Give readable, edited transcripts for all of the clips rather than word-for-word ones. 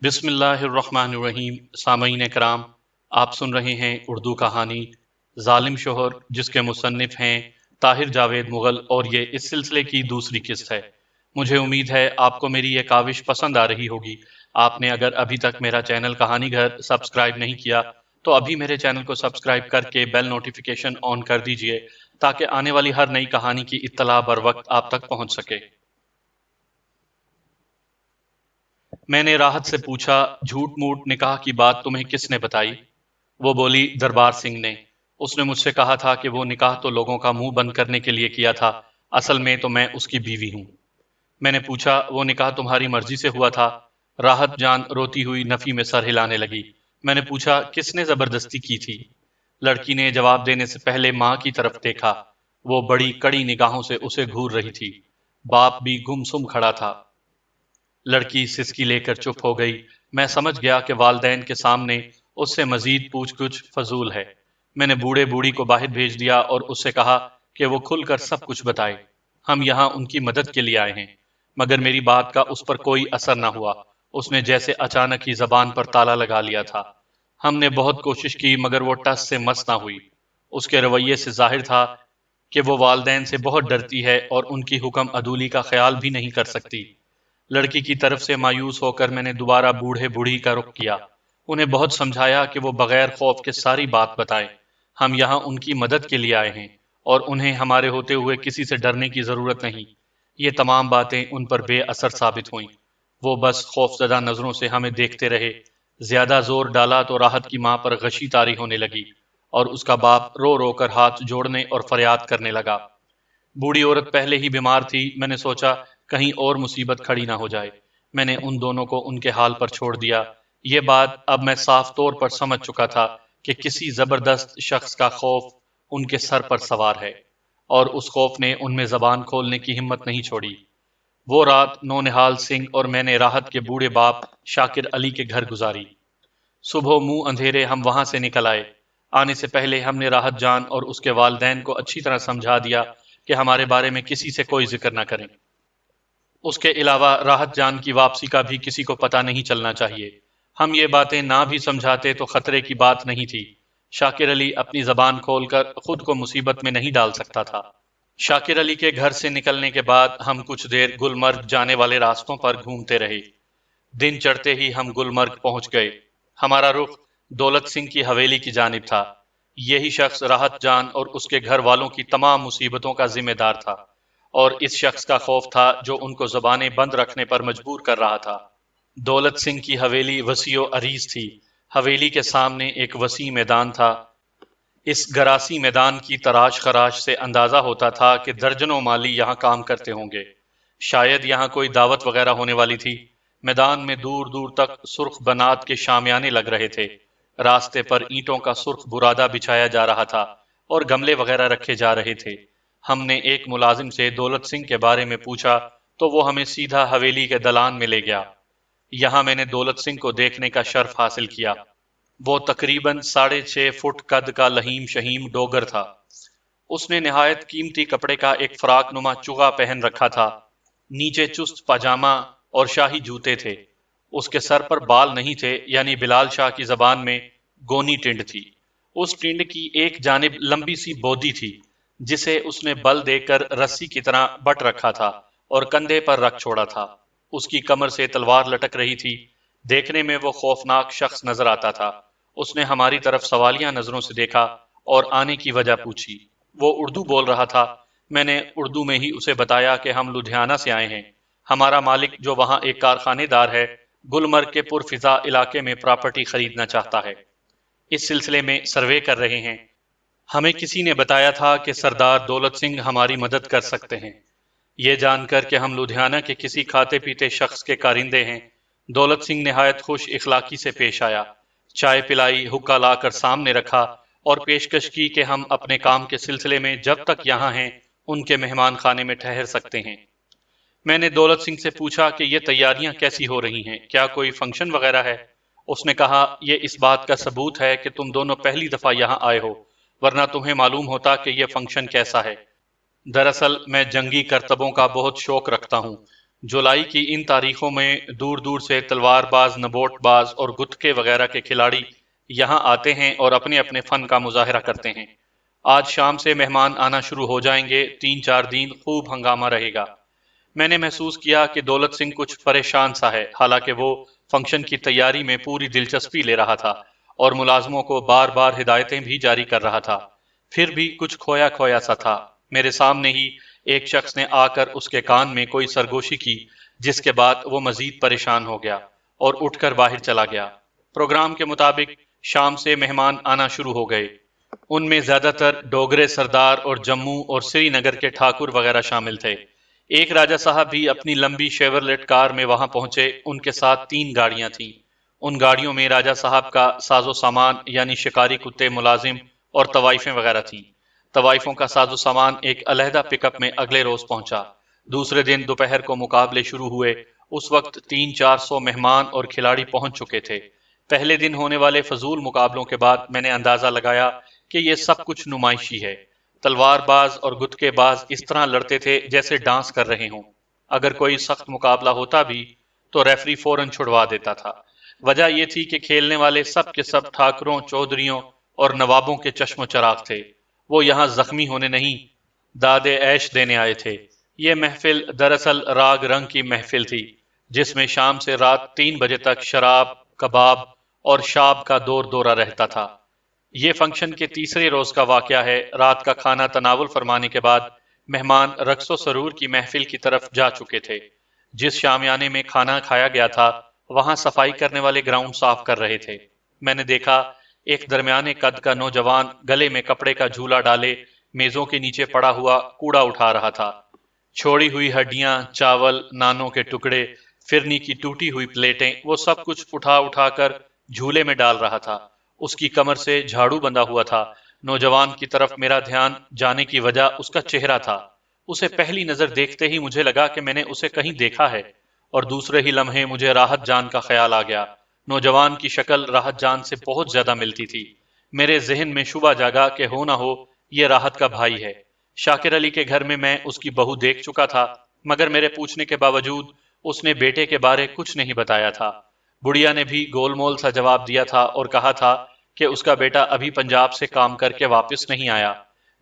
بسم اللہ الرحمن الرحیم۔ سامعین کرام، آپ سن رہے ہیں اردو کہانی ظالم شوہر، جس کے مصنف ہیں طاہر جاوید مغل، اور یہ اس سلسلے کی دوسری قسط ہے۔ مجھے امید ہے آپ کو میری یہ کاوش پسند آ رہی ہوگی۔ آپ نے اگر ابھی تک میرا چینل کہانی گھر سبسکرائب نہیں کیا تو ابھی میرے چینل کو سبسکرائب کر کے بیل نوٹیفیکیشن آن کر دیجئے تاکہ آنے والی ہر نئی کہانی کی اطلاع بر وقت آپ تک پہنچ سکے۔ میں نے راحت سے پوچھا، جھوٹ موٹ نکاح کی بات تمہیں کس نے بتائی؟ وہ بولی، دربار سنگھ نے۔ اس نے مجھ سے کہا تھا کہ وہ نکاح تو لوگوں کا منہ بند کرنے کے لیے کیا تھا، اصل میں تو میں اس کی بیوی ہوں۔ میں نے پوچھا، وہ نکاح تمہاری مرضی سے ہوا تھا؟ راحت جان روتی ہوئی نفی میں سر ہلانے لگی۔ میں نے پوچھا، کس نے زبردستی کی تھی؟ لڑکی نے جواب دینے سے پہلے ماں کی طرف دیکھا۔ وہ بڑی کڑی نگاہوں سے اسے گھور رہی تھی۔ باپ بھی گم سم کھڑا تھا۔ لڑکی سسکی لے کر چپ ہو گئی۔ میں سمجھ گیا کہ والدین کے سامنے اس سے مزید پوچھ گچھ فضول ہے۔ میں نے بوڑھے بوڑھی کو باہر بھیج دیا اور اس سے کہا کہ وہ کھل کر سب کچھ بتائے۔ ہم یہاں ان کی مدد کے لیے آئے ہیں۔ مگر میری بات کا اس پر کوئی اثر نہ ہوا۔ اس نے جیسے اچانک ہی زبان پر تالا لگا لیا تھا۔ ہم نے بہت کوشش کی مگر وہ ٹس سے مس نہ ہوئی۔ اس کے رویے سے ظاہر تھا کہ وہ والدین سے بہت ڈرتی ہے اور ان کی حکم عدولی کا خیال بھی نہیں کر سکتی۔ لڑکی کی طرف سے مایوس ہو کر میں نے دوبارہ بوڑھے بوڑھی کا رخ کیا۔ انہیں بہت سمجھایا کہ وہ بغیر خوف کے ساری بات بتائیں۔ ہم یہاں ان کی مدد کے لیے آئے ہیں اور انہیں ہمارے ہوتے ہوئے کسی سے ڈرنے کی ضرورت نہیں۔ یہ تمام باتیں ان پر بے اثر ثابت ہوئیں۔ وہ بس خوفزدہ نظروں سے ہمیں دیکھتے رہے۔ زیادہ زور ڈالا تو راحت کی ماں پر غشی طاری ہونے لگی اور اس کا باپ رو رو کر ہاتھ جوڑنے اور فریاد کرنے لگا۔ بوڑھی عورت پہلے ہی بیمار تھی۔ میں نے سوچا کہیں اور مصیبت کھڑی نہ ہو جائے۔ میں نے ان دونوں کو ان کے حال پر چھوڑ دیا۔ یہ بات اب میں صاف طور پر سمجھ چکا تھا کہ کسی زبردست شخص کا خوف ان کے سر پر سوار ہے، اور اس خوف نے ان میں زبان کھولنے کی ہمت نہیں چھوڑی۔ وہ رات نونہال سنگھ اور میں نے راحت کے بوڑھے باپ شاکر علی کے گھر گزاری۔ صبح منہ اندھیرے ہم وہاں سے نکل آئے۔ آنے سے پہلے ہم نے راحت جان اور اس کے والدین کو اچھی طرح سمجھا دیا کہ ہمارے بارے میں کسی سے کوئی ذکر نہ کریں۔ اس کے علاوہ راحت جان کی واپسی کا بھی کسی کو پتہ نہیں چلنا چاہیے۔ ہم یہ باتیں نہ بھی سمجھاتے تو خطرے کی بات نہیں تھی۔ شاکر علی اپنی زبان کھول کر خود کو مصیبت میں نہیں ڈال سکتا تھا۔ شاکر علی کے گھر سے نکلنے کے بعد ہم کچھ دیر گلمرگ جانے والے راستوں پر گھومتے رہے۔ دن چڑھتے ہی ہم گلمرگ پہنچ گئے۔ ہمارا رخ دولت سنگھ کی حویلی کی جانب تھا۔ یہی شخص راحت جان اور اس کے گھر والوں کی تمام مصیبتوں کا ذمہ دار تھا، اور اس شخص کا خوف تھا جو ان کو زبانیں بند رکھنے پر مجبور کر رہا تھا۔ دولت سنگھ کی حویلی وسیع و عریض تھی۔ حویلی کے سامنے ایک وسیع میدان تھا۔ اس گراسی میدان کی تراش خراش سے اندازہ ہوتا تھا کہ درجنوں مالی یہاں کام کرتے ہوں گے۔ شاید یہاں کوئی دعوت وغیرہ ہونے والی تھی۔ میدان میں دور دور تک سرخ بنات کے شامیانے لگ رہے تھے۔ راستے پر اینٹوں کا سرخ برادہ بچھایا جا رہا تھا اور گملے وغیرہ رکھے جا رہے تھے۔ ہم نے ایک ملازم سے دولت سنگھ کے بارے میں پوچھا تو وہ ہمیں سیدھا حویلی کے دلان میں لے گیا۔ یہاں میں نے دولت سنگھ کو دیکھنے کا شرف حاصل کیا۔ وہ تقریباً 6.5 فٹ قد کا لہیم شہیم ڈوگر تھا۔ اس نے نہایت قیمتی کپڑے کا ایک فراق نما چغا پہن رکھا تھا۔ نیچے چست پاجامہ اور شاہی جوتے تھے۔ اس کے سر پر بال نہیں تھے، یعنی بلال شاہ کی زبان میں گونی ٹنڈ تھی۔ اس ٹنڈ کی ایک جانب لمبی سی بودی تھی جسے اس نے بل دے کر رسی کی طرح بٹ رکھا تھا اور کندھے پر رکھ چھوڑا تھا۔ اس کی کمر سے تلوار لٹک رہی تھی۔ دیکھنے میں وہ خوفناک شخص نظر آتا تھا۔ اس نے ہماری طرف سوالیہ نظروں سے دیکھا اور آنے کی وجہ پوچھی۔ وہ اردو بول رہا تھا۔ میں نے اردو میں ہی اسے بتایا کہ ہم لدھیانہ سے آئے ہیں۔ ہمارا مالک جو وہاں ایک کارخانے دار ہے، گلمرگ کے پرفضا علاقے میں پراپرٹی خریدنا چاہتا ہے۔ اس سلسلے میں سروے کر رہے ہیں۔ ہمیں کسی نے بتایا تھا کہ سردار دولت سنگھ ہماری مدد کر سکتے ہیں۔ یہ جان کر کہ ہم لدھیانہ کے کسی کھاتے پیتے شخص کے کارندے ہیں، دولت سنگھ نہایت خوش اخلاقی سے پیش آیا۔ چائے پلائی، حقہ لا کر سامنے رکھا اور پیشکش کی کہ ہم اپنے کام کے سلسلے میں جب تک یہاں ہیں ان کے مہمان خانے میں ٹھہر سکتے ہیں۔ میں نے دولت سنگھ سے پوچھا کہ یہ تیاریاں کیسی ہو رہی ہیں، کیا کوئی فنکشن وغیرہ ہے؟ اس نے کہا، یہ اس بات کا ثبوت ہے کہ تم دونوں پہلی دفعہ یہاں آئے ہو، ورنہ تمہیں معلوم ہوتا کہ یہ فنکشن کیسا ہے۔ دراصل میں جنگی کرتبوں کا بہت شوق رکھتا ہوں۔ جولائی کی ان تاریخوں میں دور دور سے تلوار باز، نبوٹ باز اور گتکے وغیرہ کے کھلاڑی یہاں آتے ہیں اور اپنے اپنے فن کا مظاہرہ کرتے ہیں۔ آج شام سے مہمان آنا شروع ہو جائیں گے، 3 4 دن خوب ہنگامہ رہے گا۔ میں نے محسوس کیا کہ دولت سنگھ کچھ پریشان سا ہے، حالانکہ وہ فنکشن کی تیاری میں پوری دلچسپی لے رہا تھا اور ملازموں کو بار بار ہدایتیں بھی جاری کر رہا تھا، پھر بھی کچھ کھویا کھویا سا تھا۔ میرے سامنے ہی ایک شخص نے آ کر اس کے کان میں کوئی سرگوشی کی، جس کے بعد وہ مزید پریشان ہو گیا اور اٹھ کر باہر چلا گیا۔ پروگرام کے مطابق شام سے مہمان آنا شروع ہو گئے۔ ان میں زیادہ تر ڈوگرے سردار اور جموں اور سری نگر کے ٹھاکر وغیرہ شامل تھے۔ ایک راجہ صاحب بھی اپنی لمبی شیورلیٹ کار میں وہاں پہنچے۔ ان کے ساتھ 3 گاڑیاں تھیں۔ ان گاڑیوں میں راجہ صاحب کا ساز و سامان یعنی شکاری کتے، ملازم اور طوائفیں وغیرہ تھیں۔ طوائفوں کا ساز و سامان ایک علیحدہ پک اپ میں اگلے روز پہنچا۔ دوسرے دن دوپہر کو مقابلے شروع ہوئے۔ اس وقت 300 400 مہمان اور کھلاڑی پہنچ چکے تھے۔ پہلے دن ہونے والے فضول مقابلوں کے بعد میں نے اندازہ لگایا کہ یہ سب کچھ نمائشی ہے۔ تلوار باز اور گتکے باز اس طرح لڑتے تھے جیسے ڈانس کر رہے ہوں۔ اگر کوئی سخت مقابلہ ہوتا بھی تو ریفری فوراً چھڑوا دیتا تھا۔ وجہ یہ تھی کہ کھیلنے والے سب کے سب ٹھاکروں، چودھریوں اور نوابوں کے چشم و چراغ تھے۔ وہ یہاں زخمی ہونے نہیں، داد عیش دینے آئے تھے۔ یہ محفل دراصل راگ رنگ کی محفل تھی، جس میں شام سے رات 3 بجے تک شراب، کباب اور شاب کا دور دورہ رہتا تھا۔ یہ فنکشن کے تیسرے روز کا واقعہ ہے۔ رات کا کھانا تناول فرمانے کے بعد مہمان رقص و سرور کی محفل کی طرف جا چکے تھے۔ جس شامیانے میں کھانا کھایا گیا تھا، وہاں صفائی کرنے والے گراؤنڈ صاف کر رہے تھے۔ میں نے دیکھا ایک درمیانے قد کا نوجوان گلے میں کپڑے کا جھولا ڈالے میزوں کے نیچے پڑا ہوا کوڑا اٹھا رہا تھا۔ چھوڑی ہوئی ہڈیاں، چاول، نانوں کے ٹکڑے، فرنی کی ٹوٹی ہوئی پلیٹیں، وہ سب کچھ اٹھا اٹھا کر جھولے میں ڈال رہا تھا۔ اس کی کمر سے جھاڑو بندھا ہوا تھا۔ نوجوان کی طرف میرا دھیان جانے کی وجہ اس کا چہرہ تھا۔ اسے پہلی نظر دیکھتے ہی مجھے لگا کہ میں نے اسے کہیں دیکھا ہے، اور دوسرے ہی لمحے مجھے راحت جان کا خیال آ گیا۔ نوجوان کی شکل راحت جان سے بہت زیادہ ملتی تھی۔ میرے ذہن میں شبہ جاگا کہ ہو نہ ہو یہ راحت کا بھائی ہے۔ شاکر علی کے گھر میں اس کی بہو دیکھ چکا تھا، مگر میرے پوچھنے کے باوجود اس نے بیٹے کے بارے کچھ نہیں بتایا تھا۔ بڑھیا نے بھی گول مول سا جواب دیا تھا اور کہا تھا کہ اس کا بیٹا ابھی پنجاب سے کام کر کے واپس نہیں آیا۔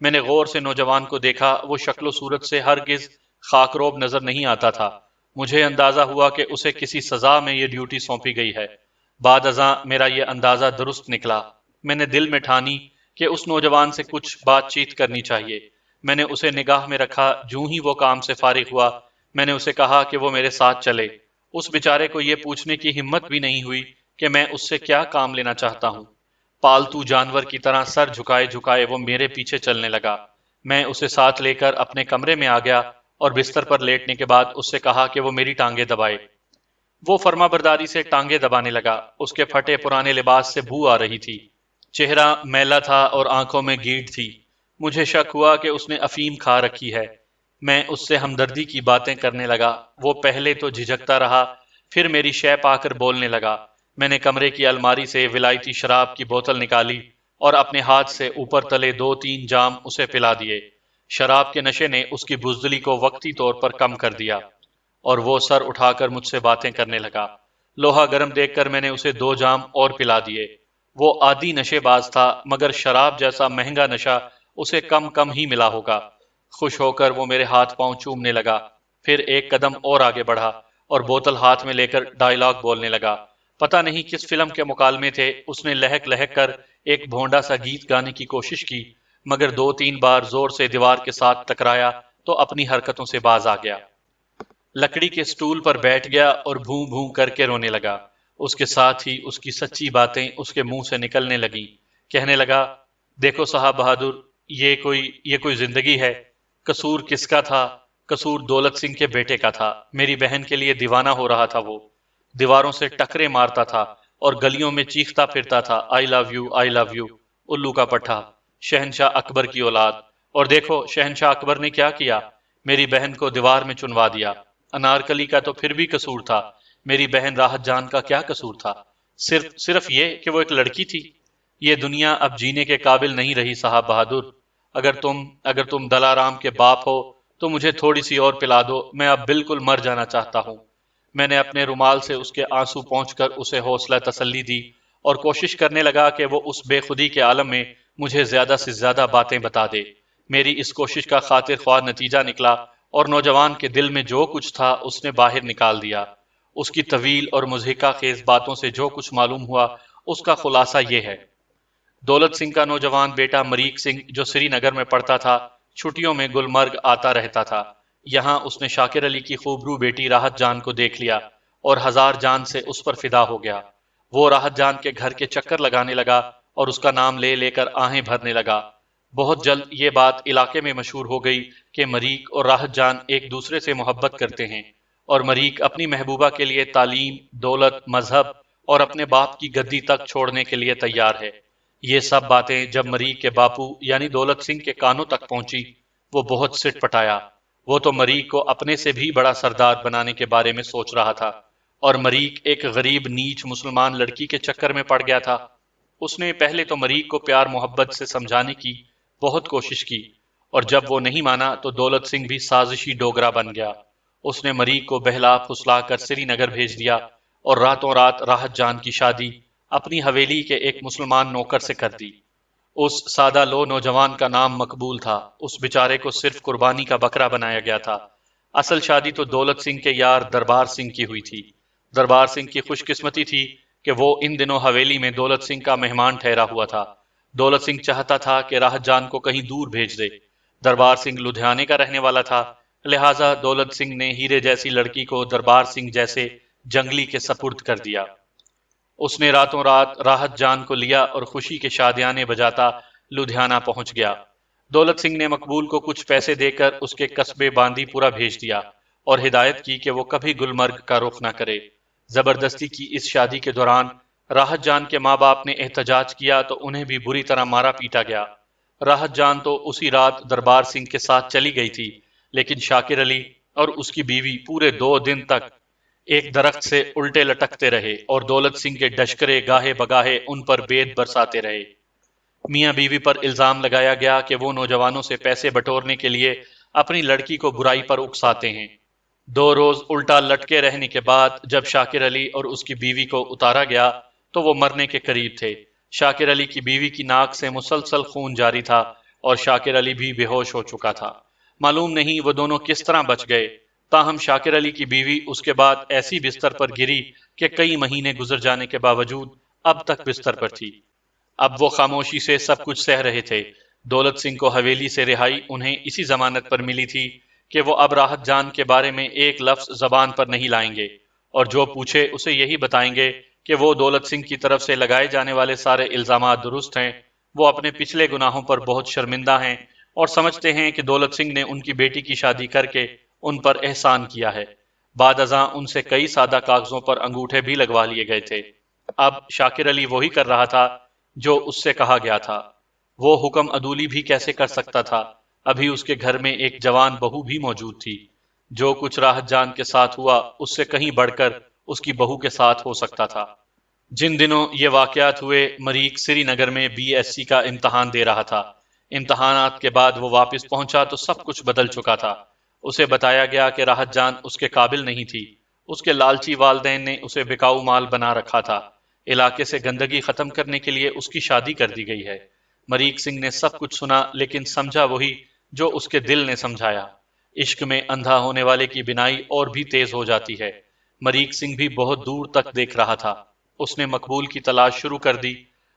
میں نے غور سے نوجوان کو دیکھا۔ وہ شکل و صورت سے ہرگز خاکروب نظر نہیں آتا تھا۔ مجھے اندازہ ہوا کہ اسے کسی سزا میں یہ ڈیوٹی سونپی گئی ہے۔ بعد ازاں میرا یہ اندازہ درست نکلا۔ میں نے دل میں ٹھانی کہ اس نوجوان سے کچھ بات چیت کرنی چاہیے۔ میں نے اسے نگاہ میں رکھا۔ جوں ہی وہ کام سے فارغ ہوا، میں نے اسے کہا کہ وہ میرے ساتھ چلے۔ اس بیچارے کو یہ پوچھنے کی ہمت بھی نہیں ہوئی کہ میں اس سے کیا کام لینا چاہتا ہوں۔ پالتو جانور کی طرح سر جھکائے جھکائے وہ میرے پیچھے چلنے لگا۔ میں اسے ساتھ لے کر اپنے کمرے میں آ گیا اور بستر پر لیٹنے کے بعد اس سے کہا کہ وہ میری ٹانگیں دبائے۔ وہ فرما برداری سے ٹانگیں دبانے لگا۔ اس کے پھٹے پرانے لباس سے بو آ رہی تھی۔ چہرہ میلا تھا اور آنکھوں میں گیٹ تھی۔ مجھے شک ہوا کہ اس نے افیم کھا رکھی ہے۔ میں اس سے ہمدردی کی باتیں کرنے لگا۔ وہ پہلے تو جھجکتا رہا، پھر میری شے پا کر بولنے لگا۔ میں نے کمرے کی الماری سے ولائتی شراب کی بوتل نکالی اور اپنے ہاتھ سے اوپر تلے 2 3 جام اسے پلا دیے۔ شراب کے نشے نے اس کی بزدلی کو وقتی طور پر کم کر دیا اور وہ سر اٹھا کر مجھ سے باتیں کرنے لگا۔ لوہا گرم دیکھ کر میں نے اسے 2 جام اور پلا دیے۔ وہ عادی نشے باز تھا، مگر شراب جیسا مہنگا نشہ اسے کم کم ہی ملا ہوگا۔ خوش ہو کر وہ میرے ہاتھ پاؤں چومنے لگا، پھر ایک قدم اور آگے بڑھا اور بوتل ہاتھ میں لے کر ڈائیلاگ بولنے لگا۔ پتہ نہیں کس فلم کے مکالمے تھے۔ اس نے لہک لہک کر ایک بھونڈا سا گیت گانے کی کوشش کی، مگر 2 3 بار زور سے دیوار کے ساتھ ٹکرایا تو اپنی حرکتوں سے باز آ گیا۔ لکڑی کے سٹول پر بیٹھ گیا اور بھوں بھوں کر کے رونے لگا۔ اس کے ساتھ ہی اس کی سچی باتیں اس کے منہ سے نکلنے لگیں۔ کہنے لگا، دیکھو صاحب بہادر، یہ کوئی زندگی ہے؟ قصور کس کا تھا؟ قصور دولت سنگھ کے بیٹے کا تھا۔ میری بہن کے لیے دیوانہ ہو رہا تھا۔ وہ دیواروں سے ٹکرے مارتا تھا اور گلیوں میں چیختا پھرتا تھا، آئی love you, I love you, الو کا پٹھا، شہنشاہ اکبر کی اولاد۔ اور دیکھو شہنشاہ اکبر نے کیا کیا، میری بہن کو دیوار میں چنوا دیا۔ انارکلی کا تو پھر بھی قصور تھا، میری بہن راحت جان کا کیا قصور تھا؟ صرف یہ کہ وہ ایک لڑکی تھی۔ یہ دنیا اب جینے کے قابل نہیں رہی صاحب بہادر۔ اگر تم دلارام کے باپ ہو تو مجھے تھوڑی سی اور پلا دو، میں اب بالکل مر جانا چاہتا ہوں۔ میں نے اپنے رومال سے اس کے آنسو پونچھ کر اسے حوصلہ تسلی دی اور کوشش کرنے لگا کہ وہ اس بے خودی کے عالم میں مجھے زیادہ سے زیادہ باتیں بتا دے۔ میری اس کوشش کا خاطر خواہ نتیجہ نکلا اور نوجوان کے دل میں جو کچھ تھا اس نے باہر نکال دیا۔ اس کی طویل اور مضحکہ خیز باتوں سے جو کچھ معلوم ہوا اس کا خلاصہ یہ ہے۔ دولت سنگھ کا نوجوان بیٹا مریک سنگھ جو سری نگر میں پڑھتا تھا، چھٹیوں میں گلمرگ آتا رہتا تھا۔ یہاں اس نے شاکر علی کی خوبرو بیٹی راحت جان کو دیکھ لیا اور ہزار جان سے اس پر فدا ہو گیا۔ وہ راحت جان کے گھر کے چکر لگانے لگا اور اس کا نام لے لے کر آہیں بھرنے لگا۔ بہت جلد یہ بات علاقے میں مشہور ہو گئی کہ مریک اور راحت جان ایک دوسرے سے محبت کرتے ہیں، اور مریک اپنی محبوبہ کے لیے تعلیم، دولت، مذہب اور اپنے باپ کی گدی تک چھوڑنے کے لیے تیار ہے۔ یہ سب باتیں جب مریک کے باپو یعنی دولت سنگھ کے کانوں تک پہنچی، وہ بہت سٹ پٹایا۔ وہ تو مریک کو اپنے سے بھی بڑا سردار بنانے کے بارے میں سوچ رہا تھا، اور مریک ایک غریب نیچ مسلمان لڑکی کے چکر میں پڑ گیا تھا۔ اس نے پہلے تو مریک کو پیار محبت سے سمجھانے کی بہت کوشش کی، اور جب وہ نہیں مانا تو دولت سنگھ بھی سازشی ڈوگرا بن گیا۔ اس نے مریک کو بہلا پھسلا کر سری نگر بھیج دیا اور راتوں رات راحت جان کی شادی اپنی حویلی کے ایک مسلمان نوکر سے کر دی۔ اس سادہ لو نوجوان کا نام مقبول تھا۔ اس بیچارے کو صرف قربانی کا بکرا بنایا گیا تھا۔ اصل شادی تو دولت سنگھ کے یار دربار سنگھ کی ہوئی تھی۔ دربار سنگھ کی خوش قسمتی تھی کہ وہ ان دنوں حویلی میں دولت سنگھ کا مہمان ٹھہرا ہوا تھا۔ دولت سنگھ چاہتا تھا کہ راحت جان کو کہیں دور بھیج دے۔ دربار سنگھ لدھیانے کا رہنے والا تھا، لہٰذا دولت سنگھ نے ہیرے جیسی لڑکی کو دربار سنگھ جیسے جنگلی کے سپرد کر دیا۔ اس نے راتوں رات راحت جان کو لیا اور خوشی کے شادیانے بجاتا لدھیانہ پہنچ گیا۔ دولت سنگھ نے مقبول کو کچھ پیسے دے کر اس کے قصبے باندی پورا بھیج دیا اور ہدایت کی کہ وہ کبھی گلمرگ کا رخ نہ کرے۔ زبردستی کی اس شادی کے دوران راحت جان کے ماں باپ نے احتجاج کیا تو انہیں بھی بری طرح مارا پیٹا گیا۔ راحت جان تو اسی رات دربار سنگھ کے ساتھ چلی گئی تھی، لیکن شاکر علی اور اس کی بیوی پورے 2 دن تک ایک درخت سے الٹے لٹکتے رہے اور دولت سنگھ کے ڈشکرے گاہے بگاہے ان پر بید برساتے رہے۔ میاں بیوی پر الزام لگایا گیا کہ وہ نوجوانوں سے پیسے بٹورنے کے لیے اپنی لڑکی کو برائی پر اکساتے ہیں۔ 2 روز الٹا لٹکے رہنے کے بعد جب شاکر علی اور اس کی بیوی کو اتارا گیا تو وہ مرنے کے قریب تھے۔ شاکر علی کی بیوی کی ناک سے مسلسل خون جاری تھا اور شاکر علی بھی بے ہوش ہو چکا تھا۔ معلوم نہیں وہ دونوں کس طرح بچ گئے، تاہم شاکر علی کی بیوی اس کے بعد ایسی بستر پر گری کہ کئی مہینے گزر جانے کے باوجود اب تک بستر پر تھی۔ اب وہ خاموشی سے سب کچھ سہ رہے تھے۔ دولت سنگھ کو حویلی سے رہائی انہیں اسی ضمانت پر ملی تھی کہ وہ اب راحت جان کے بارے میں ایک لفظ زبان پر نہیں لائیں گے، اور جو پوچھے اسے یہی بتائیں گے کہ وہ دولت سنگھ کی طرف سے لگائے جانے والے سارے الزامات درست ہیں۔ وہ اپنے پچھلے گناہوں پر بہت شرمندہ ہیں اور سمجھتے ہیں کہ دولت سنگھ نے ان کی بیٹی کی شادی کر کے ان پر احسان کیا ہے۔ بعد ازاں ان سے کئی سادہ کاغذوں پر انگوٹھے بھی لگوا لیے گئے تھے۔ اب شاکر علی وہی کر رہا تھا جو اس سے کہا گیا تھا۔ وہ حکم عدولی بھی کیسے کر سکتا تھا؟ ابھی اس کے گھر میں ایک جوان بہو بھی موجود تھی۔ جو کچھ راحت جان کے ساتھ ہوا اس سے کہیں بڑھ کر اس کی بہو کے ساتھ ہو سکتا تھا۔ جن دنوں یہ واقعات ہوئے مریک سری نگر میں BSc کا امتحان دے رہا تھا۔ امتحانات کے بعد وہ واپس پہنچا تو سب کچھ بدل چکا تھا۔ اسے بتایا گیا کہ راحت جان اس کے قابل نہیں تھی۔ اس کے لالچی والدین نے اسے بکاؤ مال بنا رکھا تھا۔ علاقے سے گندگی ختم کرنے کے لیے اس کی شادی کر دی گئی ہے۔ مریک سنگھ نے سب کچھ سنا، لیکن سمجھا وہی جو اس کے دل نے سمجھایا۔ عشق میں اندھا ہونے والے کی بینائی اور بھی تیز ہو جاتی ہے۔ مریک سنگھ بھی بہت دور تک دیکھ رہا تھا۔ اس نے مقبول کی تلاش شروع کر دی،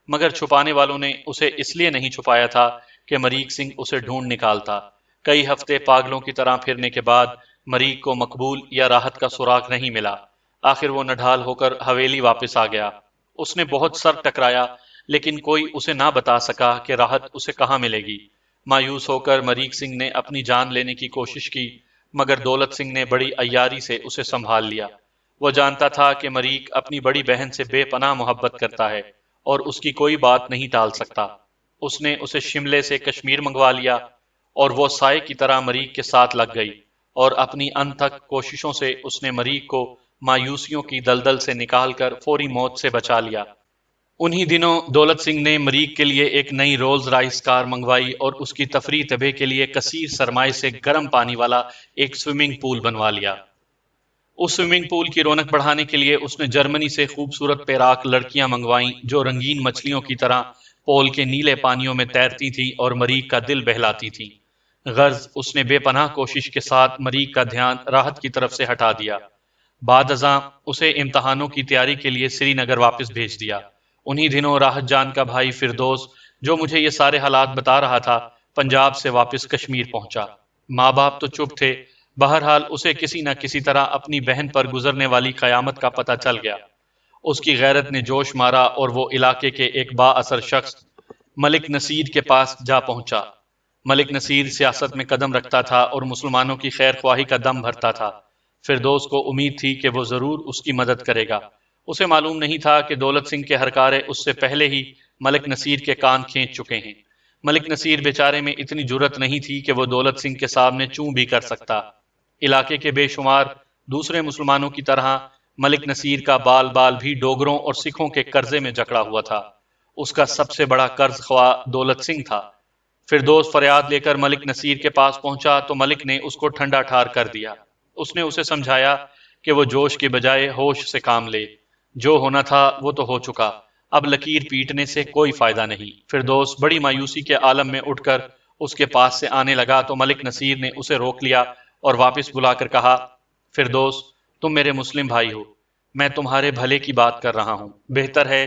مگر چھپانے والوں نے اسے اس لیے نہیں چھپایا تھا کہ مریک سنگھ اسے ڈھونڈ نکالتا۔ کئی ہفتے پاگلوں کی طرح پھرنے کے بعد مریک کو مقبول یا راحت کا سراغ نہیں ملا۔ آخر وہ نڈھال ہو کر حویلی واپس آ گیا۔ اس نے بہت سر ٹکرایا، لیکن کوئی اسے نہ بتا سکا کہ راحت اسے کہاں ملے گی۔ مایوس ہو کر مریک سنگھ نے اپنی جان لینے کی کوشش کی، مگر دولت سنگھ نے بڑی عیاری سے اسے سنبھال لیا۔ وہ جانتا تھا کہ مریک اپنی بڑی بہن سے بے پناہ محبت کرتا ہے اور اس کی کوئی بات نہیں ٹال سکتا۔ اس نے اسے شملے سے کشمیر منگوا لیا اور وہ سائے کی طرح مریک کے ساتھ لگ گئی، اور اپنی انتھک کوششوں سے اس نے مریک کو مایوسیوں کی دلدل سے نکال کر فوری موت سے بچا لیا۔ انہی دنوں دولت سنگھ نے مریخ کے لیے ایک نئی رولز رائس کار منگوائی اور اس کی تفریح طبع کے لیے کثیر سرمائے سے گرم پانی والا ایک سوئمنگ پول بنوا لیا۔ اس سوئمنگ پول کی رونق بڑھانے کے لیے اس نے جرمنی سے خوبصورت پیراک لڑکیاں منگوائیں جو رنگین مچھلیوں کی طرح پول کے نیلے پانیوں میں تیرتی تھیں اور مریخ کا دل بہلاتی تھیں۔ غرض اس نے بے پناہ کوشش کے ساتھ مریخ کا دھیان راحت کی طرف سے ہٹا دیا۔ بعد ازاں اسے امتحانوں کی تیاری کے لیے سری نگر واپس بھیج دیا۔ انہی دنوں راحت جان کا بھائی فردوس، جو مجھے یہ سارے حالات بتا رہا تھا، پنجاب سے واپس کشمیر پہنچا۔ ماں باپ تو چپ تھے، بہرحال اسے کسی نہ کسی طرح اپنی بہن پر گزرنے والی قیامت کا پتہ چل گیا۔ اس کی غیرت نے جوش مارا اور وہ علاقے کے ایک با اثر شخص ملک نصیر کے پاس جا پہنچا۔ ملک نصیر سیاست میں قدم رکھتا تھا اور مسلمانوں کی خیر خواہی کا دم بھرتا تھا۔ فردوس کو امید تھی کہ وہ ضرور اس کی مدد کرے گا۔ اسے معلوم نہیں تھا کہ دولت سنگھ کے ہرکارے اس سے پہلے ہی ملک نصیر کے کان کھینچ چکے ہیں۔ ملک نصیر بیچارے میں اتنی جرت نہیں تھی کہ وہ دولت سنگھ کے سامنے چوں بھی کر سکتا۔ علاقے کے بے شمار دوسرے مسلمانوں کی طرح ملک نصیر کا بال بال بھی ڈوگروں اور سکھوں کے قرضے میں جکڑا ہوا تھا۔ اس کا سب سے بڑا قرض خواہ دولت سنگھ تھا۔ فردوس فریاد لے کر ملک نصیر کے پاس پہنچا تو ملک نے اس کو ٹھنڈا ٹھار کر دیا۔ اس نے اسے سمجھایا کہ وہ جوش کے بجائے ہوش سے کام لے۔ جو ہونا تھا وہ تو ہو چکا، اب لکیر پیٹنے سے کوئی فائدہ نہیں۔ فردوس بڑی مایوسی کے عالم میں اٹھ کر اس کے پاس سے آنے لگا تو ملک نصیر نے اسے روک لیا اور واپس بلا کر کہا، فردوس، تم میرے مسلم بھائی ہو، میں تمہارے بھلے کی بات کر رہا ہوں۔ بہتر ہے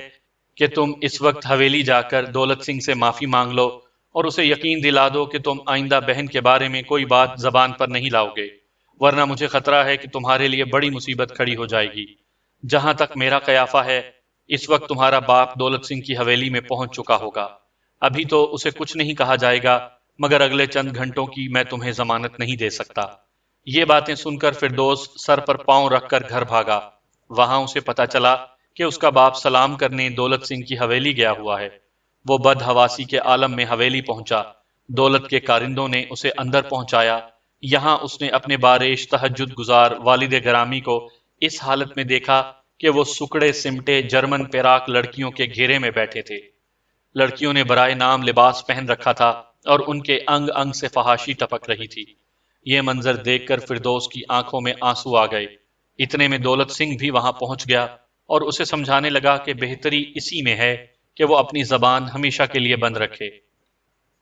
کہ تم اس وقت حویلی جا کر دولت سنگھ سے معافی مانگ لو اور اسے یقین دلا دو کہ تم آئندہ بہن کے بارے میں کوئی بات زبان پر نہیں لاؤ گے، ورنہ مجھے خطرہ ہے کہ تمہارے لیے بڑی مصیبت کھڑی ہو جائے گی۔ جہاں تک میرا قیافہ ہے، اس وقت تمہارا باپ دولت سنگھ کی حویلی میں پہنچ چکا ہوگا۔ ابھی تو اسے کچھ نہیں کہا جائے گا، مگر اگلے چند گھنٹوں کی میں تمہیں ضمانت نہیں دے سکتا۔ یہ باتیں سن کر فردوس سر پر پاؤں رکھ کر گھر بھاگا۔ وہاں اسے پتا چلا کہ اس کا باپ سلام کرنے دولت سنگھ کی حویلی گیا ہوا ہے۔ وہ بدحواسی کے عالم میں حویلی پہنچا۔ دولت کے کارندوں نے اسے اندر پہنچایا۔ یہاں اس نے اپنے بارش تہجد گزار والد گرامی کو اس حالت میں دیکھا کہ وہ سکڑے سمٹے جرمن پیراک لڑکیوں کے گھیرے میں بیٹھے تھے۔ لڑکیوں نے برائے نام لباس پہن رکھا تھا اور ان کے انگ انگ سے فحاشی ٹپک رہی تھی۔ یہ منظر دیکھ کر فردوس کی آنکھوں میں آنسو آ گئے۔ اتنے میں دولت سنگھ بھی وہاں پہنچ گیا اور اسے سمجھانے لگا کہ بہتری اسی میں ہے کہ وہ اپنی زبان ہمیشہ کے لیے بند رکھے۔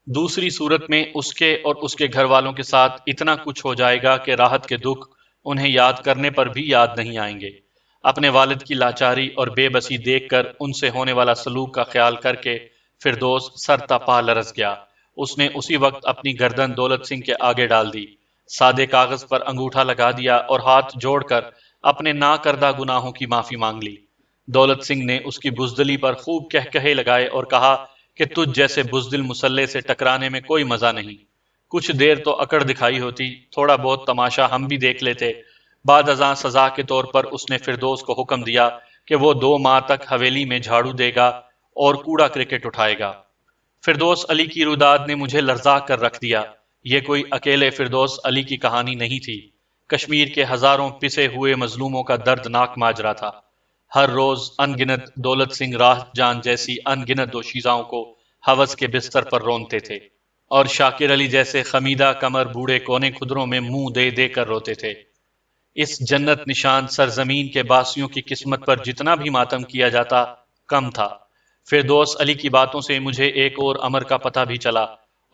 دوسری صورت میں اس کے اور اس کے گھر والوں کے ساتھ اتنا کچھ ہو جائے گا کہ راحت کے دکھ انہیں یاد کرنے پر بھی یاد نہیں آئیں گے۔ اپنے والد کی لاچاری اور بے بسی دیکھ کر ان سے ہونے والا سلوک کا خیال کر کے فردوس سر تا پا لرز گیا۔ اس نے اسی وقت اپنی گردن دولت سنگھ کے آگے ڈال دی، سادے کاغذ پر انگوٹھا لگا دیا اور ہاتھ جوڑ کر اپنے نا کردہ گناہوں کی معافی مانگ لی۔ دولت سنگھ نے اس کی بزدلی پر خوب کہے لگائے اور کہا کہ تجھ جیسے بزدل مسلح سے ٹکرانے میں کوئی مزہ نہیں۔ کچھ دیر تو اکڑ دکھائی ہوتی، تھوڑا بہت تماشا ہم بھی دیکھ لیتے۔ بعد ازاں سزا کے طور پر اس نے فردوس کو حکم دیا کہ وہ 2 ماہ تک حویلی میں جھاڑو دے گا اور کوڑا کرکٹ اٹھائے گا۔ فردوس علی کی روداد نے مجھے لرزا کر رکھ دیا۔ یہ کوئی اکیلے فردوس علی کی کہانی نہیں تھی، کشمیر کے ہزاروں پسے ہوئے مظلوموں کا دردناک ماجرا تھا۔ ہر روز ان گنت دولت سنگھ راحت جان جیسی ان گنت دوشیزاؤں کو ہوس کے بستر پر رونتے تھے اور شاکر علی جیسے خمیدہ کمر بوڑھے کونے خدروں میں منہ دے دے کر روتے تھے۔ اس جنت نشان سرزمین کے باسیوں کی قسمت پر جتنا بھی ماتم کیا جاتا کم تھا۔ فردوس علی کی باتوں سے مجھے ایک اور امر کا پتہ بھی چلا،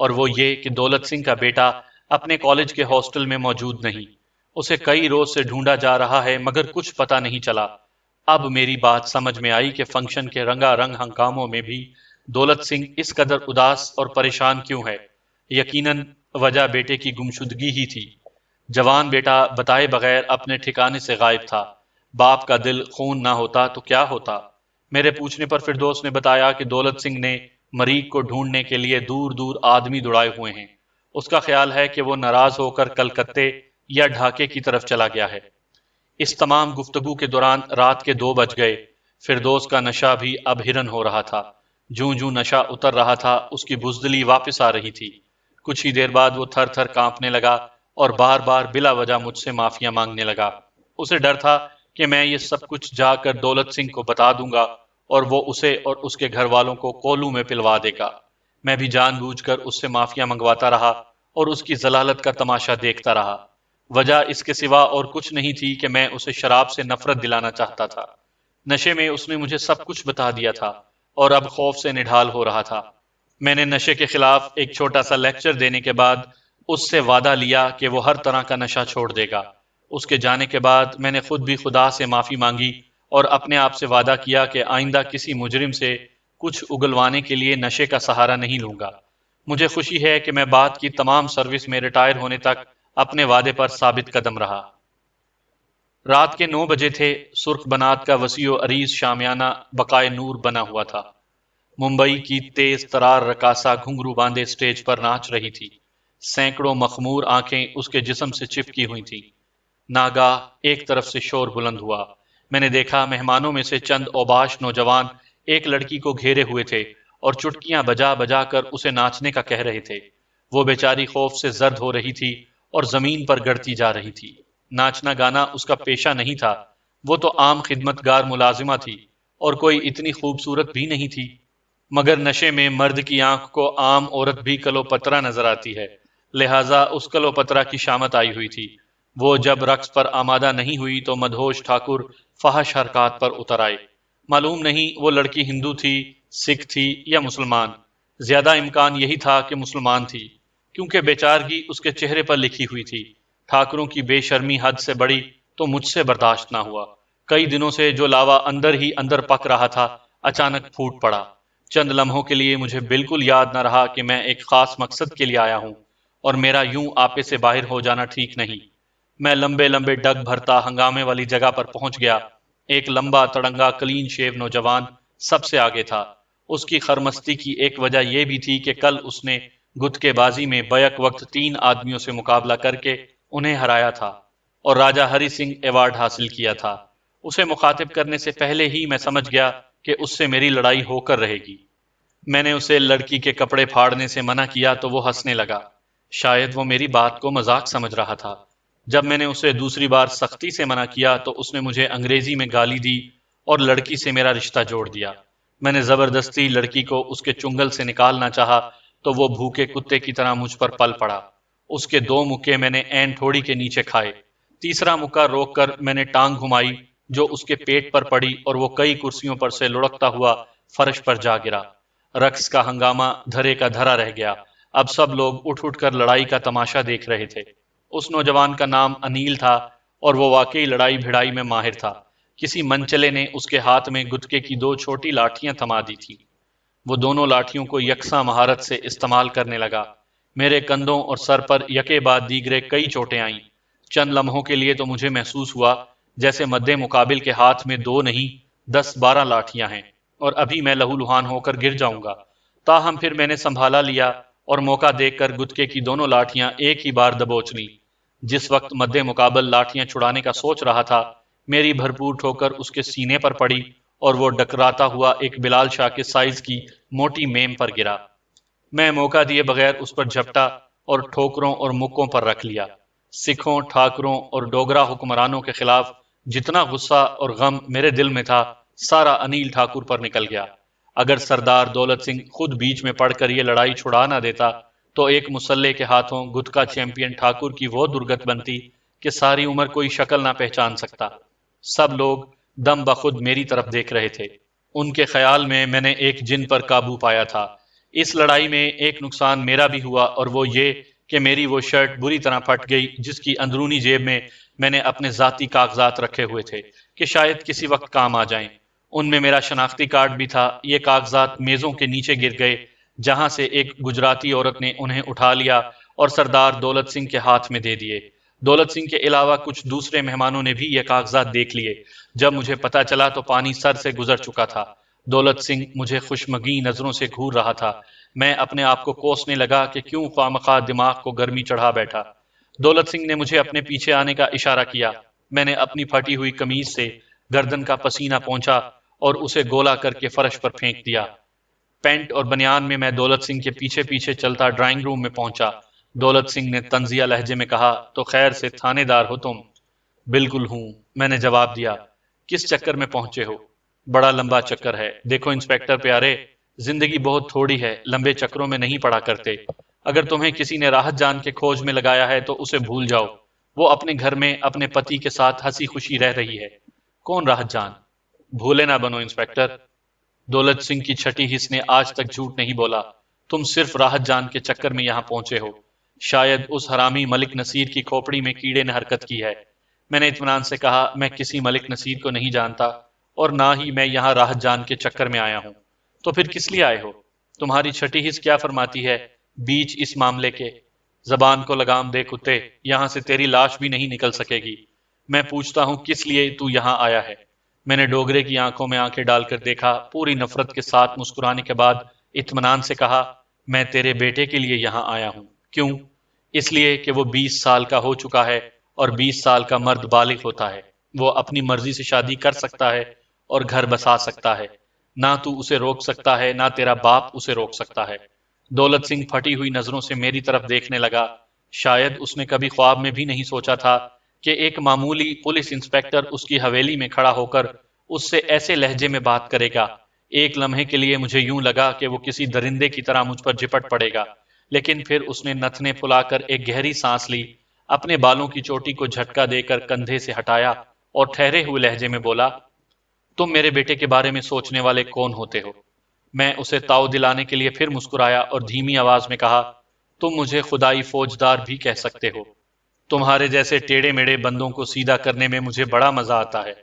اور وہ یہ کہ دولت سنگھ کا بیٹا اپنے کالج کے ہاسٹل میں موجود نہیں۔ اسے کئی روز سے ڈھونڈا جا رہا ہے مگر کچھ پتہ نہیں چلا۔ اب میری بات سمجھ میں آئی کہ فنکشن کے رنگا رنگ ہنگاموں میں بھی دولت سنگھ اس قدر اداس اور پریشان کیوں ہے۔ یقیناً وجہ بیٹے کی گمشدگی ہی تھی۔ جوان بیٹا بتائے بغیر اپنے ٹھکانے سے غائب تھا۔ باپ کا دل خون نہ ہوتا تو کیا ہوتا؟ میرے پوچھنے پر فردوس نے بتایا کہ دولت سنگھ نے مریخ کو ڈھونڈنے کے لیے دور دور آدمی دوڑائے ہوئے ہیں۔ اس کا خیال ہے کہ وہ ناراض ہو کر کلکتے یا ڈھاکے کی طرف چلا گیا ہے۔ اس تمام گفتگو کے دوران رات کے 2 بج گئے۔ فردوس کا نشہ بھی اب ہرن ہو رہا تھا۔ جوں جوں نشہ اتر رہا تھا اس کی بزدلی واپس آ رہی تھی۔ کچھ ہی دیر بعد وہ تھر تھر کانپنے لگا اور بار بار بلا وجہ مجھ سے معافیاں مانگنے لگا۔ اسے ڈر تھا کہ میں یہ سب کچھ جا کر دولت سنگھ کو بتا دوں گا اور وہ اسے اور اس کے گھر والوں کو کولو میں پلوا دے گا۔ میں بھی جان بوجھ کر اس سے معافیاں منگواتا رہا اور اس کی ذلالت کا تماشا دیکھتا رہا۔ وجہ اس کے سوا اور کچھ نہیں تھی کہ میں اسے شراب سے نفرت دلانا چاہتا تھا۔ نشے میں اس نے مجھے سب کچھ بتا دیا تھا اور اب خوف سے نڈھال ہو رہا تھا۔ میں نے نشے کے خلاف ایک چھوٹا سا لیکچر دینے کے بعد اس سے وعدہ لیا کہ وہ ہر طرح کا نشہ چھوڑ دے گا۔ اس کے جانے کے بعد میں نے خود بھی خدا سے معافی مانگی اور اپنے آپ سے وعدہ کیا کہ آئندہ کسی مجرم سے کچھ اگلوانے کے لیے نشے کا سہارا نہیں لوں گا۔ مجھے خوشی ہے کہ میں بعد کی تمام سروس میں ریٹائر ہونے تک اپنے وعدے پر ثابت قدم رہا۔ رات کے 9 بجے تھے۔ سرخ بنات کا وسیع و عریض شامیانہ بقائے نور بنا ہوا تھا۔ ممبئی کی تیز ترار رقاصہ گھنگرو باندھے اسٹیج پر ناچ رہی تھی۔ سینکڑوں مخمور آنکھیں اس کے جسم سے چپکی ہوئی تھیں۔ ناگاہ ایک طرف سے شور بلند ہوا۔ میں نے دیکھا مہمانوں میں سے چند اوباش نوجوان ایک لڑکی کو گھیرے ہوئے تھے اور چٹکیاں بجا بجا کر اسے ناچنے کا کہہ رہے تھے۔ وہ بیچاری خوف سے زرد ہو رہی تھی اور زمین پر گڑتی جا رہی تھی۔ ناچنا گانا اس کا پیشہ نہیں تھا، وہ تو عام خدمت گار ملازمہ تھی اور کوئی اتنی خوبصورت بھی نہیں تھی۔ مگر نشے میں مرد کی آنکھ کو عام عورت بھی کلو پترا نظر آتی ہے، لہٰذا اس کلو پترا کی شامت آئی ہوئی تھی۔ وہ جب رقص پر آمادہ نہیں ہوئی تو مدہوش ٹھاکر فحش حرکات پر اتر آئے۔ معلوم نہیں وہ لڑکی ہندو تھی، سکھ تھی یا مسلمان۔ زیادہ امکان یہی تھا کہ مسلمان تھی، کیونکہ بیچارگی اس کے چہرے پر لکھی ہوئی تھی۔ ٹھاکروں کی بے شرمی حد سے بڑی تو مجھ سے برداشت نہ ہوا۔ کئی دنوں سے جو لاوا اندر ہی اندر پک رہا تھا اچانک پھوٹ پڑا۔ چند لمحوں کے لیے مجھے بالکل یاد نہ رہا کہ میں ایک خاص مقصد کے لیے آیا ہوں اور میرا یوں آپے سے باہر ہو جانا ٹھیک نہیں۔ میں لمبے لمبے ڈگ بھرتا ہنگامے والی جگہ پر پہنچ گیا۔ ایک لمبا تڑنگا کلین شیو نوجوان سب سے آگے تھا۔ اس کی خرمستی کی ایک وجہ یہ بھی تھی کہ کل اس نے گتکے بازی میں بیک وقت 3 آدمیوں سے مقابلہ کر کے انہیں ہرایا تھا اور راجہ ہری سنگھ ایوارڈ حاصل کیا تھا۔ اسے مخاطب کرنے سے پہلے ہی میں سمجھ گیا کہ اس سے میری لڑائی ہو کر رہے گی۔ میں نے اسے لڑکی کے کپڑے پھاڑنے سے منع کیا تو وہ ہنسنے لگا۔ شاید وہ میری بات کو مذاق سمجھ رہا تھا۔ جب میں نے اسے دوسری بار سختی سے منع کیا تو اس نے مجھے انگریزی میں گالی دی اور لڑکی سے میرا رشتہ جوڑ دیا۔ میں نے زبردستی لڑکی کو اس کے چنگل سے نکالنا چاہا تو وہ بھوکے کتے کی طرح مجھ پر پل پڑا۔ اس کے 2 مکے میں نے عین ٹھوڑی کے نیچے کھائے۔ تیسرا مکہ روک کر میں نے ٹانگ گھمائی جو اس کے پیٹ پر پڑی اور وہ کئی کرسیوں پر سے لڑکتا ہوا فرش پر جا گرا۔ رقص کا ہنگامہ دھرے کا دھرا رہ گیا۔ اب سب لوگ اٹھ اٹھ کر لڑائی کا تماشا دیکھ رہے تھے۔ اس نوجوان کا نام انیل تھا اور وہ واقعی لڑائی بھڑائی میں ماہر تھا۔ کسی منچلے نے اس کے ہاتھ میں گتکے کی 2 چھوٹی لاٹھیاں تھما دی تھی۔ وہ دونوں لاٹھیوں کو یکساں مہارت سے استعمال کرنے لگا۔ میرے کندھوں اور سر پر یکے بعد دیگرے کئی چوٹیں آئیں۔ چند لمحوں کے لیے تو مجھے محسوس ہوا جیسے مدِ مقابل کے ہاتھ میں 2 نہیں 10-12 لاٹھیاں ہیں اور ابھی میں لہو لہان ہو کر گر جاؤں گا۔ تاہم پھر میں نے سنبھالا لیا اور موقع دیکھ کر گتکے کی دونوں لاٹھیاں ایک ہی بار دبوچ لیں۔ جس وقت مدِ مقابل لاٹھیاں چھڑانے کا سوچ رہا تھا، میری بھرپور ٹھوکر اس کے سینے پر پڑی اور وہ ڈکراتا ہوا ایک بلال شاہ کے سائز کی موٹی میم پر گرا۔ میں موقع دیے بغیر اس پر جھپٹا اور ٹھوکروں اور مکوں پر رکھ لیا۔ سکھوں، ٹھاکروں اور ڈوگرا حکمرانوں کے خلاف جتنا غصہ اور غم میرے دل میں تھا سارا انیل ٹھاکر پر نکل گیا۔ اگر سردار دولت سنگھ خود بیچ میں پڑھ کر یہ لڑائی چھڑا نہ دیتا تو ایک مسلح کے ہاتھوں گتکا چیمپئن ٹھاکر کی وہ درگت بنتی کہ ساری عمر کوئی شکل نہ پہچان سکتا۔ سب لوگ دم بخود میری طرف دیکھ رہے تھے۔ ان کے خیال میں نے ایک جن پر قابو پایا تھا۔ اس لڑائی میں ایک نقصان میرا بھی ہوا اور وہ یہ کہ میری وہ شرٹ بری طرح پھٹ گئی جس کی اندرونی جیب میں نے اپنے ذاتی کاغذات رکھے ہوئے تھے کہ شاید کسی وقت کام آ جائیں۔ ان میں میرا شناختی کارڈ بھی تھا۔ یہ کاغذات میزوں کے نیچے گر گئے جہاں سے ایک گجراتی عورت نے انہیں اٹھا لیا اور سردار دولت سنگھ کے ہاتھ میں دے دیے۔ دولت سنگھ کے علاوہ کچھ دوسرے مہمانوں نے بھی یہ کاغذات دیکھ لیے۔ جب مجھے پتہ چلا تو پانی سر سے گزر چکا تھا۔ دولت سنگھ مجھے خوشمگیں نظروں سے گھور رہا تھا۔ میں اپنے آپ کو کوسنے لگا کہ کیوں خواہ دماغ کو گرمی چڑھا بیٹھا۔ دولت سنگھ نے مجھے اپنے پیچھے آنے کا اشارہ کیا۔ میں نے اپنی پھٹی ہوئی قمیض سے گردن کا پسینہ پونچھا اور اسے گولا کر کے فرش پر پھینک دیا۔ پینٹ اور بنیان میں دولت سنگھ کے پیچھے پیچھے چلتا ڈرائنگ روم میں پہنچا۔ دولت سنگھ نے طنزیہ لہجے میں کہا، تو خیر سے تھانے دار ہو تم؟ بالکل ہوں، میں نے جواب دیا۔ کس چکر میں پہنچے ہو؟ بڑا لمبا چکر ہے۔ دیکھو انسپیکٹر پیارے، زندگی بہت تھوڑی ہے، لمبے چکروں میں نہیں پڑا کرتے۔ اگر تمہیں کسی نے راحت جان کے کھوج میں لگایا ہے تو اسے بھول جاؤ، وہ اپنے گھر میں اپنے پتی کے ساتھ ہنسی خوشی رہ رہی ہے۔ کون راحت جان؟ بھولے نہ بنو انسپیکٹر، دولت سنگھ کی چھٹی حص نے آج تک جھوٹ نہیں بولا۔ تم صرف راحت جان کے چکر میں یہاں پہنچے ہو۔ شاید اس حرامی ملک نصیر کی کھوپڑی میں کیڑے نے حرکت کی ہے۔ میں نے اطمینان سے کہا، میں کسی ملک نصیر کو نہیں جانتا اور نہ ہی میں یہاں راحت جان کے چکر میں آیا ہوں۔ تو پھر کس لیے آئے ہو؟ تمہاری چھٹی حص کیا فرماتی ہے بیچ اس معاملے کے؟ زبان کو لگام دے کتے، یہاں سے تیری لاش بھی نہیں نکل سکے گی۔ میں پوچھتا ہوں کس لیے تو یہاں آیا ہے؟ میں نے ڈوگرے کی آنکھوں میں آنکھیں ڈال کر دیکھا، پوری نفرت کے ساتھ مسکرانے کے بعد اطمینان سے کہا، میں تیرے بیٹے کے لیے یہاں آیا ہوں۔ کیوں؟ اس لیے کہ وہ 20 سال کا ہو چکا ہے اور 20 سال کا مرد بالغ ہوتا ہے۔ وہ اپنی مرضی سے شادی کر سکتا ہے اور گھر بسا سکتا ہے۔ نہ تو اسے روک سکتا ہے، نہ تیرا باپ اسے روک سکتا ہے۔ دولت سنگھ پھٹی ہوئی نظروں سے میری طرف دیکھنے لگا۔ شاید اس نے کبھی خواب میں بھی نہیں سوچا تھا کہ ایک معمولی پولیس انسپیکٹر اس کی حویلی میں کھڑا ہو کر اس سے ایسے لہجے میں بات کرے گا۔ ایک لمحے کے لیے مجھے یوں لگا کہ وہ کسی درندے کی طرح مجھ پر جھپٹ پڑے گا، لیکن پھر اس نے نتنے پھلا کر ایک گہری سانس لی، اپنے بالوں کی چوٹی کو جھٹکا دے کر کندھے سے ہٹایا اور ٹھہرے ہوئے لہجے میں بولا، تم میرے بیٹے کے بارے میں سوچنے والے کون ہوتے ہو؟ میں اسے تاؤ دلانے کے لیے پھر مسکرایا اور دھیمی آواز میں کہا، تم مجھے خدائی فوجدار بھی کہہ سکتے ہو۔ تمہارے جیسے ٹیڑے میڑے بندوں کو سیدھا کرنے میں مجھے بڑا مزہ آتا ہے۔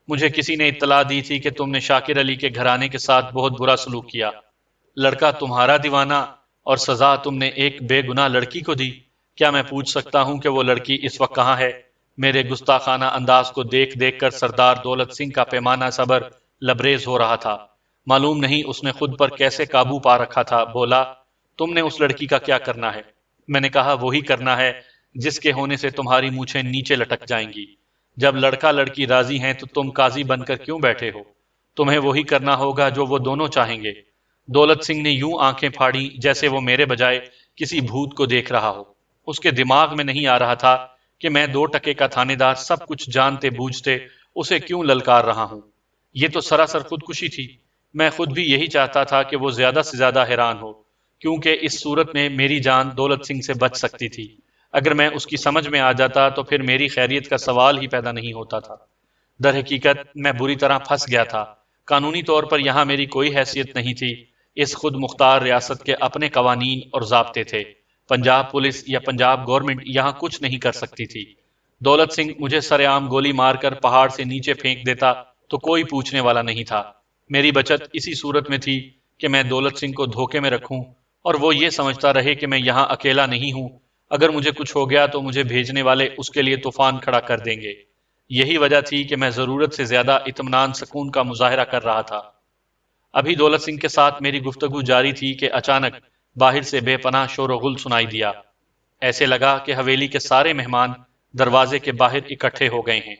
مجھے کسی نے اطلاع دی تھی کہ تم نے شاکر علی کے گھرانے کے ساتھ بہت برا سلوک کیا۔ لڑکا تمہارا دیوانہ، اور سزا تم نے ایک بے گناہ لڑکی کو دی۔ کیا میں پوچھ سکتا ہوں کہ وہ لڑکی اس وقت کہاں ہے؟ میرے گستاخانہ انداز کو دیکھ دیکھ کر سردار دولت سنگھ کا پیمانہ صبر لبریز ہو رہا تھا۔ معلوم نہیں اس نے خود پر کیسے قابو پا رکھا تھا۔ بولا، تم نے اس لڑکی کا کیا کرنا ہے؟ میں نے کہا، وہی کرنا ہے جس کے ہونے سے تمہاری مونچھیں نیچے لٹک جائیں گی۔ جب لڑکا لڑکی راضی ہیں تو تم قاضی بن کر کیوں بیٹھے ہو؟ تمہیں وہی کرنا ہوگا جو وہ دونوں چاہیں گے۔ دولت سنگھ نے یوں آنکھیں پھاڑی جیسے وہ میرے بجائے کسی بھوت کو دیکھ رہا ہو۔ اس کے دماغ میں نہیں آ رہا تھا کہ میں 2 کا تھانے دار سب کچھ جانتے بوجھتے اسے کیوں للکار رہا ہوں۔ یہ تو سراسر خودکشی تھی۔ میں خود بھی یہی چاہتا تھا کہ وہ زیادہ سے زیادہ حیران ہو، کیونکہ اس صورت میں میری جان دولت سنگھ سے بچ سکتی تھی۔ اگر میں اس کی سمجھ میں آ جاتا تو پھر میری خیریت کا سوال ہی پیدا نہیں ہوتا تھا۔ در حقیقت میں بری طرح پھنس گیا تھا۔ قانونی طور پر یہاں میری کوئی حیثیت نہیں تھی۔ اس خود مختار ریاست کے اپنے قوانین اور ضابطے تھے۔ پنجاب پولیس یا پنجاب گورنمنٹ یہاں کچھ نہیں کر سکتی تھی۔ دولت سنگھ مجھے سر عام گولی مار کر پہاڑ سے نیچے پھینک دیتا تو کوئی پوچھنے والا نہیں تھا۔ میری بچت اسی صورت میں تھی کہ میں دولت سنگھ کو دھوکے میں رکھوں اور وہ یہ سمجھتا رہے کہ میں یہاں اکیلا نہیں ہوں۔ اگر مجھے کچھ ہو گیا تو مجھے بھیجنے والے اس کے لیے طوفان کھڑا کر دیں گے۔ یہی وجہ تھی کہ میں ضرورت سے زیادہ اطمینان سکون کا مظاہرہ کر رہا تھا۔ ابھی دولت سنگھ کے ساتھ میری گفتگو جاری تھی کہ اچانک باہر سے بے پناہ شور و غل سنائی دیا۔ ایسے لگا کہ حویلی کے سارے مہمان دروازے کے باہر اکٹھے ہو گئے ہیں۔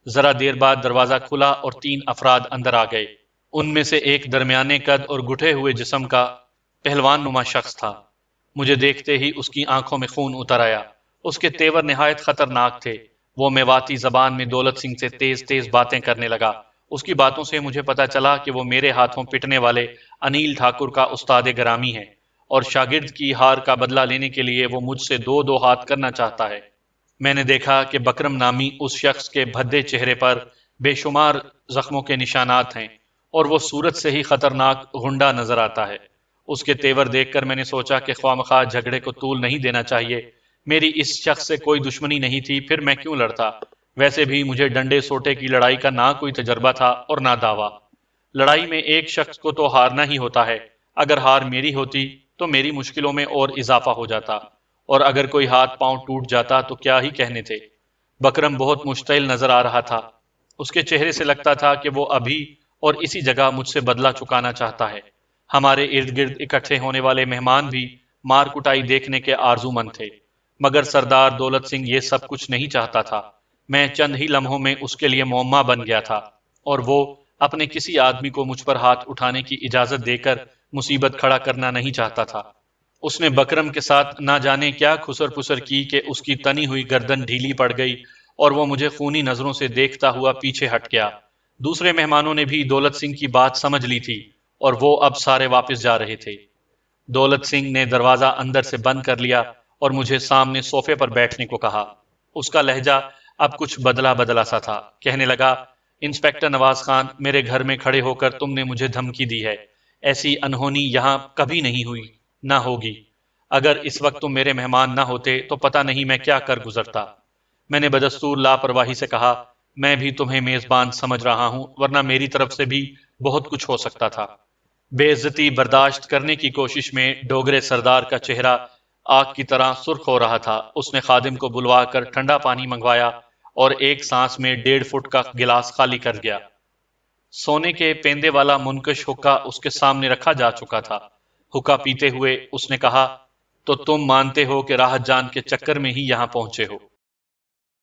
ذرا دیر بعد دروازہ کھلا اور 3 افراد اندر آ گئے۔ ان میں سے ایک درمیانے قد اور گٹھے ہوئے جسم کا پہلوان نما شخص تھا۔ مجھے دیکھتے ہی اس کی آنکھوں میں خون اتر آیا۔ اس کے تیور نہایت خطرناک تھے۔ وہ میواتی زبان میں دولت سنگھ سے تیز تیز باتیں کرنے لگا۔ اس کی باتوں سے مجھے پتا چلا کہ وہ میرے ہاتھوں پٹنے والے انیل ٹھاکر کا استاد گرامی ہے اور شاگرد کی ہار کا بدلہ لینے کے لیے وہ مجھ سے 2 ہاتھ کرنا چاہتا ہے۔ میں نے دیکھا کہ بکرم نامی اس شخص کے بھدے چہرے پر بے شمار زخموں کے نشانات ہیں اور وہ صورت سے ہی خطرناک غنڈا نظر آتا ہے۔ اس کے تیور دیکھ کر میں نے سوچا کہ خواہ جھگڑے کو طول نہیں دینا چاہیے۔ میری اس شخص سے کوئی دشمنی نہیں تھی، پھر میں کیوں لڑتا؟ ویسے بھی مجھے ڈنڈے سوٹے کی لڑائی کا نہ کوئی تجربہ تھا اور نہ دعویٰ۔ لڑائی میں ایک شخص کو تو ہارنا ہی ہوتا ہے۔ اگر ہار میری ہوتی تو میری مشکلوں میں اور اضافہ ہو جاتا، اور اگر کوئی ہاتھ پاؤں ٹوٹ جاتا تو کیا ہی کہنے تھے۔ بکرم بہت مشتعل نظر آ رہا تھا۔ اس کے چہرے سے لگتا تھا کہ وہ ابھی اور اسی جگہ مجھ سے بدلہ چکانا چاہتا ہے۔ ہمارے ارد گرد اکٹھے ہونے والے مہمان بھی مار کٹائی دیکھنے کے آرزو مند تھے، مگر سردار دولت سنگھ یہ سب کچھ نہیں چاہتا تھا۔ میں چند ہی لمحوں میں اس کے لیے معمہ بن گیا تھا، اور وہ اپنے کسی آدمی کو مجھ پر ہاتھ اٹھانے کی اجازت دے کر مصیبت کھڑا کرنا نہیں چاہتا تھا۔ اس نے بکرم کے ساتھ نہ جانے کیا خسر پسر کی کہ اس کی تنی ہوئی گردن ڈھیلی پڑ گئی اور وہ مجھے خونی نظروں سے دیکھتا ہوا پیچھے ہٹ گیا۔ دوسرے مہمانوں نے بھی دولت سنگھ کی بات سمجھ لی تھی اور وہ اب سارے واپس جا رہے تھے۔ دولت سنگھ نے دروازہ اندر سے بند کر لیا اور مجھے سامنے صوفے پر بیٹھنے کو کہا۔ اس کا لہجہ اب کچھ بدلا بدلا سا تھا۔ کہنے لگا، انسپیکٹر نواز خان، میرے گھر میں کھڑے ہو کر تم نے مجھے دھمکی دی ہے۔ ایسی انہونی یہاں کبھی نہیں ہوئی، نہ ہوگی۔ اگر اس وقت تم میرے مہمان نہ ہوتے تو پتہ نہیں میں کیا کر گزرتا۔ میں نے بدستور لاپرواہی سے کہا، میں بھی تمہیں میزبان سمجھ رہا ہوں، ورنہ میری طرف سے بھی بہت کچھ ہو سکتا تھا۔ بے عزتی برداشت کرنے کی کوشش میں ڈوگرے سردار کا چہرہ آگ کی طرح سرخ ہو رہا تھا۔ اس نے خادم کو بلوا کر ٹھنڈا پانی منگوایا اور ایک سانس میں 1.5 فٹ کا گلاس خالی کر گیا۔ سونے کے پیندے والا منکش حقہ اس کے سامنے رکھا جا چکا تھا۔ حقہ پیتے ہوئے اس نے کہا، تو تم مانتے ہو کہ راحت جان کے چکر میں ہی یہاں پہنچے ہو؟